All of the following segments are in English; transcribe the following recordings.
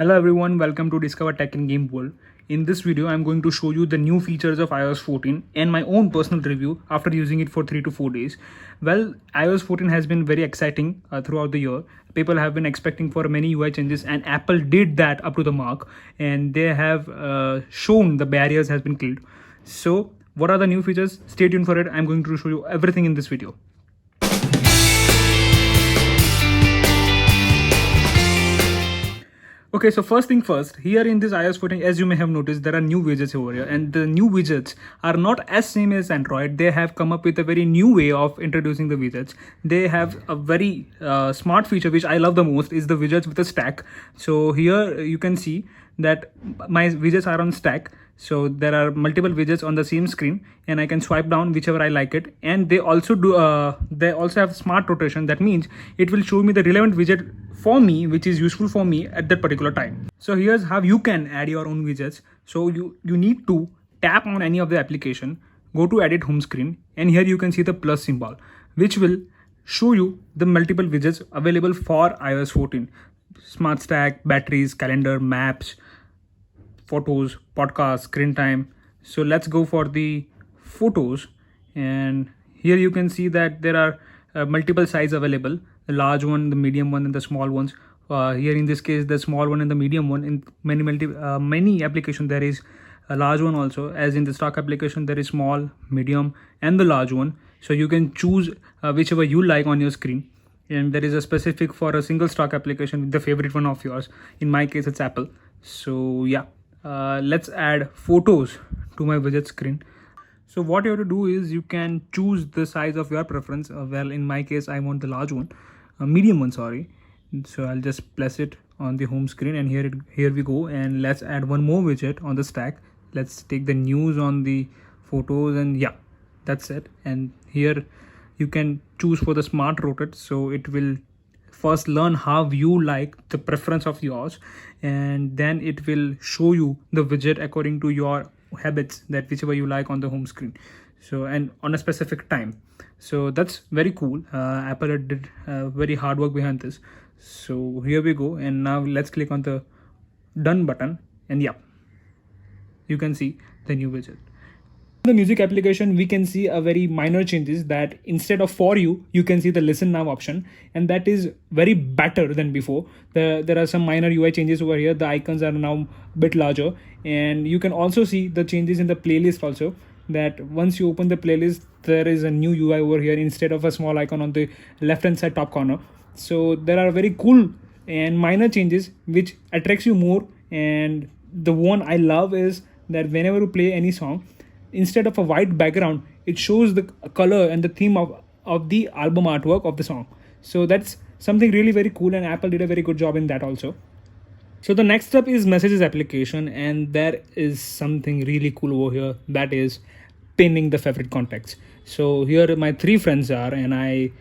Hello everyone, welcome to Discover Tech in Game World. In this video, I'm going to show you the new features of iOS 14 and my own personal review after using it for 3 to 4 days. Well, iOS 14 has been very exciting throughout the year. People have been expecting for many UI changes and Apple did that up to the mark, and they have shown the barriers has been killed. So what are the new features? Stay tuned for it. I'm going to show you everything in this video. Okay, so first thing first, here in this iOS 14, as you may have noticed, there are new widgets over here, and the new widgets are not as same as Android. They have come up with a very new way of introducing the widgets. They have a very smart feature, which I love the most, is the widgets with a stack. So here you can see that my widgets are on stack. So there are multiple widgets on the same screen, and I can swipe down whichever I like it. And they also have smart rotation. That means it will show me the relevant widget for me, which is useful for me at that particular time. So here's how you can add your own widgets. So you need to tap on any of the application, go to edit home screen, and here you can see the plus symbol, which will show you the multiple widgets available for iOS 14. Smart stack, batteries, calendar, maps, photos, podcast, screen time. So let's go for the photos, and here you can see that there are multiple sizes available: the large one, the medium one, and the small ones. Here in this case, the small one and the medium one. In many applications there is a large one also, as in the stock application there is small, medium, and the large one. So you can choose whichever you like on your screen, and there is a specific for a single stock application with the favorite one of yours. In my case it's Apple. So yeah, let's add photos to my widget screen. So what you have to do is you can choose the size of your preference. Well, in my case I want the large one, medium one, sorry. So I'll just place it on the home screen, and here we go. And let's add one more widget on the stack. Let's take the news on the photos, and yeah, that's it. And here you can choose for the smart rotate, so it will first learn how you like the preference of yours, and then it will show you the widget according to your habits, that whichever you like on the home screen, so and on a specific time. So that's very cool. Apple did very hard work behind this. So here we go, and now let's click on the done button, and yeah, you can see the new widget. The music application, we can see a very minor changes, that instead of for you can see the listen now option, and that is very better than before. There are some minor UI changes over here. The icons are now a bit larger, and you can also see the changes in the playlist also, that once you open the playlist there is a new UI over here instead of a small icon on the left hand side top corner. So there are very cool and minor changes which attracts you more. And the one I love is that whenever you play any song, instead of a white background, it shows the color and the theme of the album artwork of the song. So that's something really very cool, and Apple did a very good job in that also. So the next step is messages application, and there is something really cool over here, that is pinning the favorite contacts. So here my 3 friends are, and I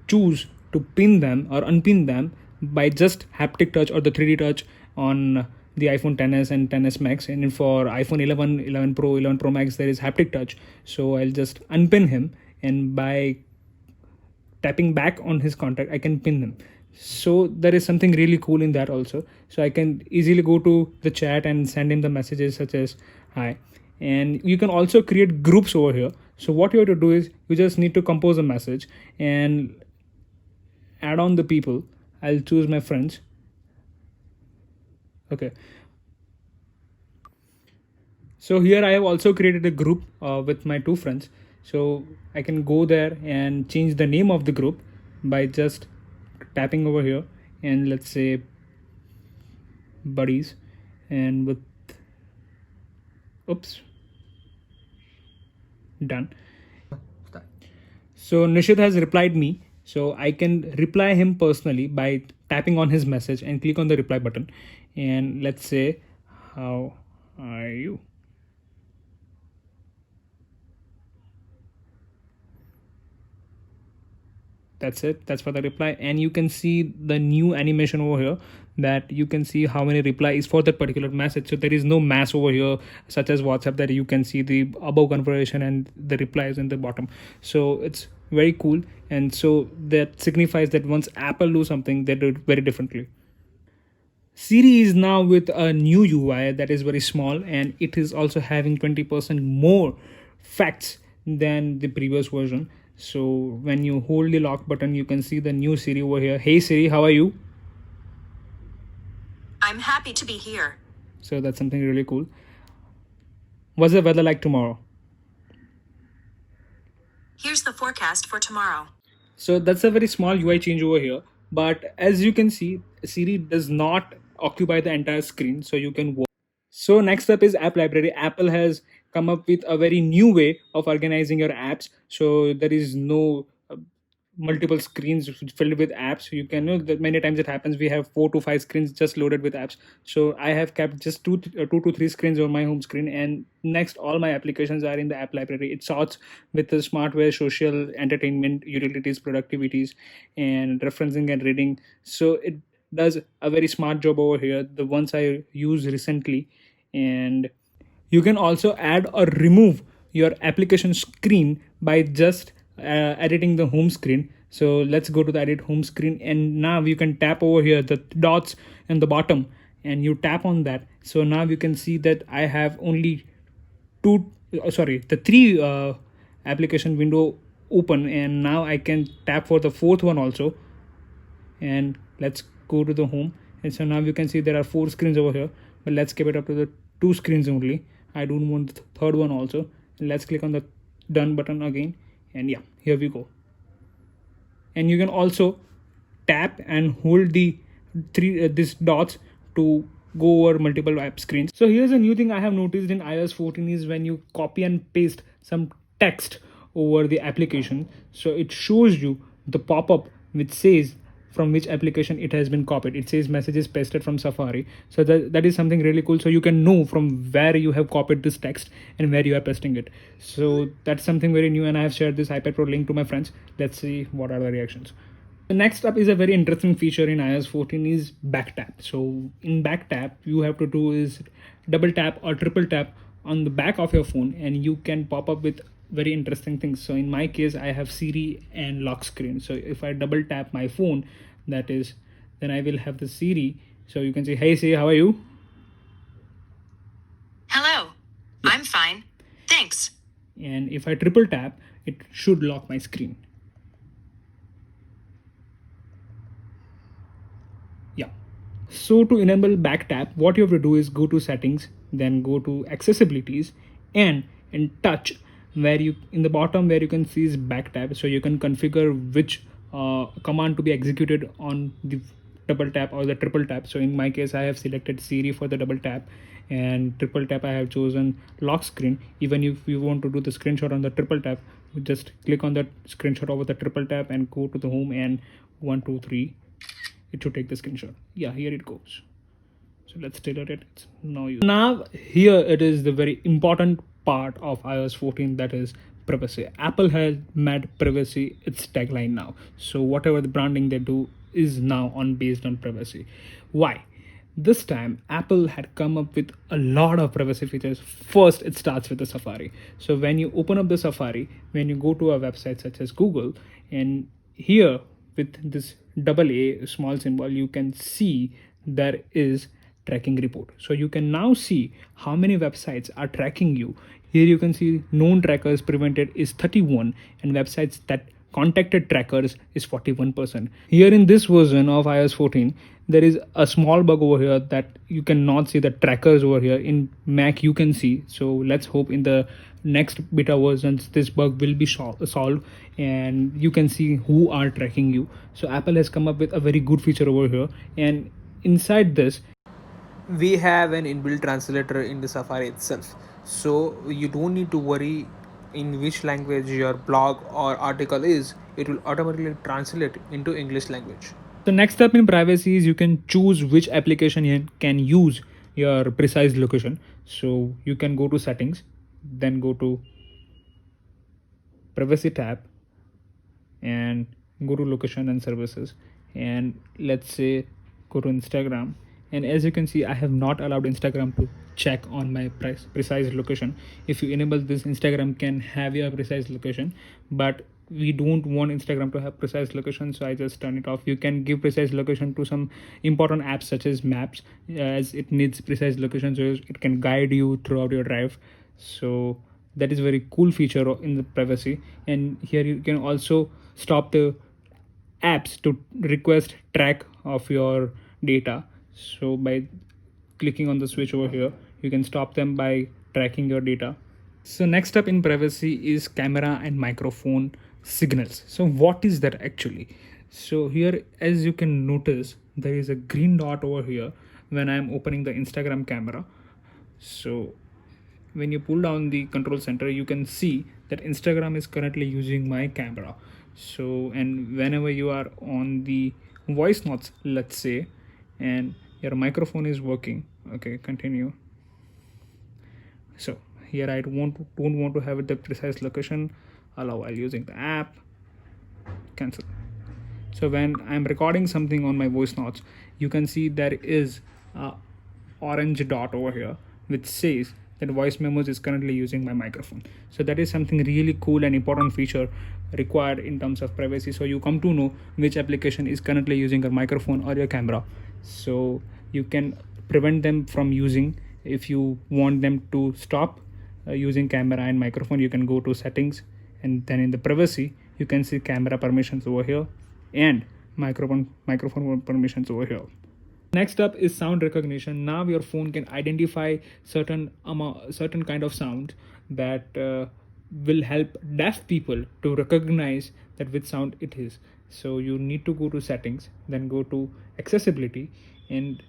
choose to pin them or unpin them by just haptic touch or the 3D touch on the iPhone XS and XS Max. And for iPhone 11, 11 Pro, 11 Pro Max, there is haptic touch. So I'll just unpin him, and by tapping back on his contact, I can pin them. So there is something really cool in that also. So I can easily go to the chat and send him the messages such as hi. And you can also create groups over here. So what you have to do is you just need to compose a message and add on the people. I'll choose my friends. Okay, so here I have also created a group with my 2 friends. So I can go there and change the name of the group by just tapping over here, and let's say buddies, and with done. So Nishit has replied me, so I can reply him personally by tapping on his message and click on the reply button. And let's say, how are you? That's it. That's for the reply. And you can see the new animation over here, that you can see how many replies for that particular message. So there is no mass over here such as WhatsApp, that you can see the above conversation and the replies in the bottom. So it's very cool, and so that signifies that once Apple do something, they do it very differently. Siri is now with a new UI that is very small, and it is also having 20% more facts than the previous version. So when you hold the lock button, you can see the new Siri over here. Hey Siri, how are you? I'm happy to be here. So that's something really cool. What's the weather like tomorrow? Here's the forecast for tomorrow. So that's a very small UI change over here. But as you can see, Siri does not occupy the entire screen, so you can work. So next up is app library. Apple has come up with a very new way of organizing your apps. So there is no multiple screens filled with apps. You can know that many times it happens we have 4 to 5 screens just loaded with apps. So I have kept just two to three screens on my home screen, and next all my applications are in the app library. It sorts with the smartware, social, entertainment, utilities, productivities, and referencing and reading. So it does a very smart job over here, the ones I use recently. And you can also add or remove your application screen by just editing the home screen. So let's go to the edit home screen, and now you can tap over here the dots in the bottom, and you tap on that. So now you can see that I have only the three application window open, and now I can tap for the fourth one also. And let's go to the home, and so now you can see there are 4 screens over here, but let's keep it up to the 2 screens only. I don't want the third one also. And let's click on the done button again, and yeah, here we go. And you can also tap and hold the three these dots to go over multiple app screens. So here's a new thing I have noticed in iOS 14 is when you copy and paste some text over the application, so it shows you the pop-up which says from which application it has been copied. It says messages pasted from Safari. So that is something really cool. So you can know from where you have copied this text and where you are pasting it. So that's something very new, and I have shared this iPad Pro link to my friends. Let's see what are the reactions. The next up is a very interesting feature in iOS 14 is back tap. So in back tap, you have to do is double tap or triple tap on the back of your phone, and you can pop up with very interesting things. So in my case, I have Siri and lock screen. So if I double tap my phone, that is, then I will have the Siri. So you can say, hey Siri, how are you? Hello. Yeah. I'm fine. Thanks. And if I triple tap, it should lock my screen. Yeah. So to enable back tap, what you have to do is go to settings, then go to accessibilities, and in touch, where you in the bottom where you can see is back tap. So you can configure which command to be executed on the double tap or the triple tap. So in my case, I have selected Siri for the double tap, and triple tap I have chosen lock screen. Even if you want to do the screenshot on the triple tap, you just click on that screenshot over the triple tap and go to the home, and 1 2 3 it should take the screenshot. Yeah, here it goes. So let's tailor it. It's now here it is the very important part of iOS 14, that is privacy. Apple has made privacy its tagline now. So whatever the branding they do is now based on privacy. Why? This time Apple had come up with a lot of privacy features. First, it starts with the Safari. So when you open up the Safari, when you go to a website such as Google, and here with this double A small symbol, you can see there is tracking report. So you can now see how many websites are tracking you. Here you can see known trackers prevented is 31, and websites that contacted trackers is 41%. Here in this version of iOS 14, there is a small bug over here that you cannot see the trackers over here. In Mac you can see. So let's hope in the next beta versions this bug will be solved and you can see who are tracking you. So Apple has come up with a very good feature over here, and inside this we have an inbuilt translator in the Safari itself. So you don't need to worry in which language your blog or article is. It will automatically translate into English language. The next step in privacy is you can choose which application you can use your precise location. So you can go to settings, then go to privacy tab, and go to location and services, and let's say go to Instagram. And as you can see, I have not allowed Instagram to check on my precise location. If you enable this, Instagram can have your precise location, but we don't want Instagram to have precise location, so I just turn it off. You can give precise location to some important apps such as maps, as it needs precise location, so it can guide you throughout your drive. So that is a very cool feature in the privacy. And here you can also stop the apps to request track of your data. So by clicking on the switch over here, you can stop them by tracking your data. So next up in privacy is camera and microphone signals. So what is that actually? So here, as you can notice, there is a green dot over here when I am opening the Instagram camera. So when you pull down the control center, you can see that Instagram is currently using my camera. So, and whenever you are on the voice notes, let's say, and your microphone is working, okay, continue. So here I don't want to have it the precise location, allow while using the app, cancel. So when I'm recording something on my voice notes, you can see there is a orange dot over here which says that voice memos is currently using my microphone. So that is something really cool and important feature required in terms of privacy, so you come to know which application is currently using your microphone or your camera, so you can prevent them from using. If you want them to stop using camera and microphone, you can go to settings, and then in the privacy you can see camera permissions over here and microphone permissions over here. Next up is sound recognition. Now your phone can identify certain kind of sound that will help deaf people to recognize that which sound it is. So you need to go to settings, then go to accessibility, and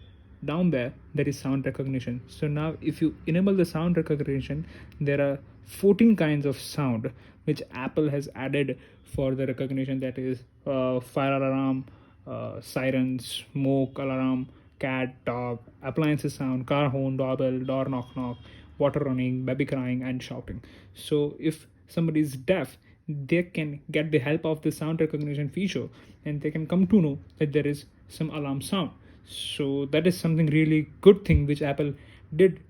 down there is sound recognition. So now if you enable the sound recognition, there are 14 kinds of sound which Apple has added for the recognition, that is fire alarm, sirens, smoke alarm, cat, dog, appliances sound, car horn, doorbell, door knock, water running, baby crying, and shouting. So if somebody is deaf, they can get the help of the sound recognition feature, and they can come to know that there is some alarm sound. So that is something really good thing which Apple did.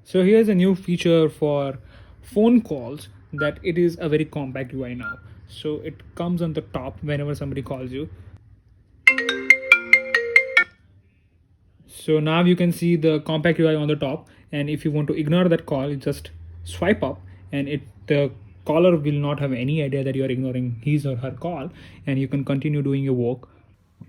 So here's a new feature for phone calls, that it is a very compact UI now. So it comes on the top whenever somebody calls you. So now you can see the compact UI on the top, and if you want to ignore that call, you just swipe up, and the caller will not have any idea that you are ignoring his or her call, and you can continue doing your work.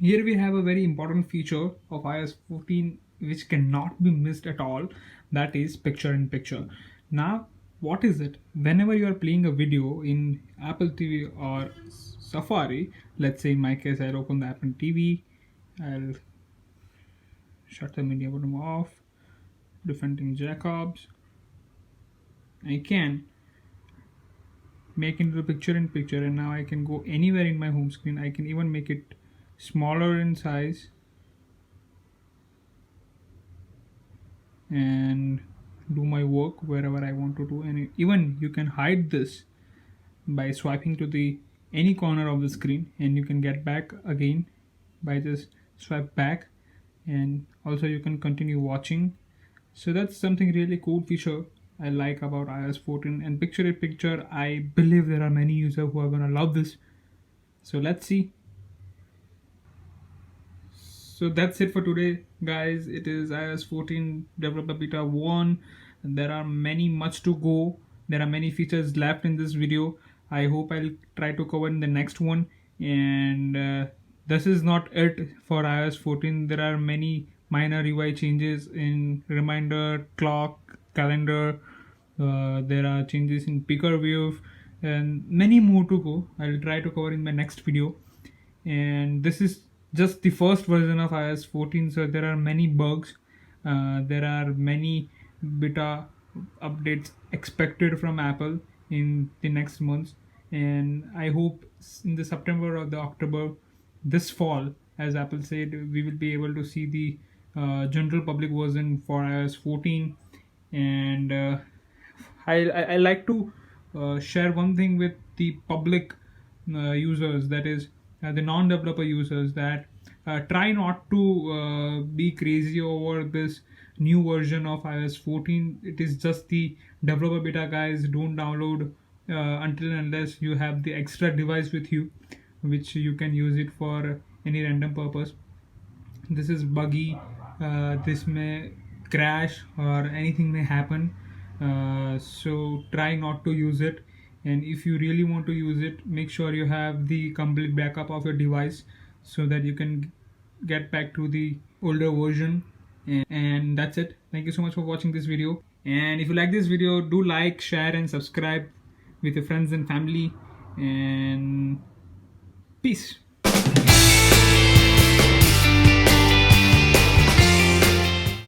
Here we have a very important feature of iOS 14 which cannot be missed at all, that is picture in picture. Now what is it? Whenever you are playing a video in Apple TV or Safari, let's say in my case I'll open the Apple TV, I'll shut the media button off, defending Jacobs, I can make into the picture in picture, and now I can go anywhere in my home screen. I can even make it smaller in size and do my work wherever I want to do, and even you can hide this by swiping to the any corner of the screen, and you can get back again by just swipe back, and also you can continue watching. So that's something really cool feature I like about iOS 14. And picture in picture, I believe there are many users who are gonna love this. So let's see. So that's it for today, guys. It is iOS 14 developer beta 1. There are much to go. There are many features left in this video. I hope I'll try to cover in the next one. And this is not it for iOS 14. There are many minor UI changes in reminder, clock, calendar. There are changes in picker view, and many more to go. I'll try to cover in my next video. And this is just the first version of iOS 14, so there are many bugs. There are many beta updates expected from Apple in the next months, and I hope in the September or the October, this fall, as Apple said, we will be able to see the general public version for iOS 14. And I like to share one thing with the public users, that is the non-developer users, that try not to be crazy over this new version of iOS 14. It is just the developer beta, guys. Don't download until and unless you have the extra device with you, which you can use it for any random purpose. This is buggy, this may crash or anything may happen, so try not to use it. And if you really want to use it, make sure you have the complete backup of your device so that you can get back to the older version. And that's it. Thank you so much for watching this video, and if you like this video, do like, share and subscribe with your friends and family, and peace.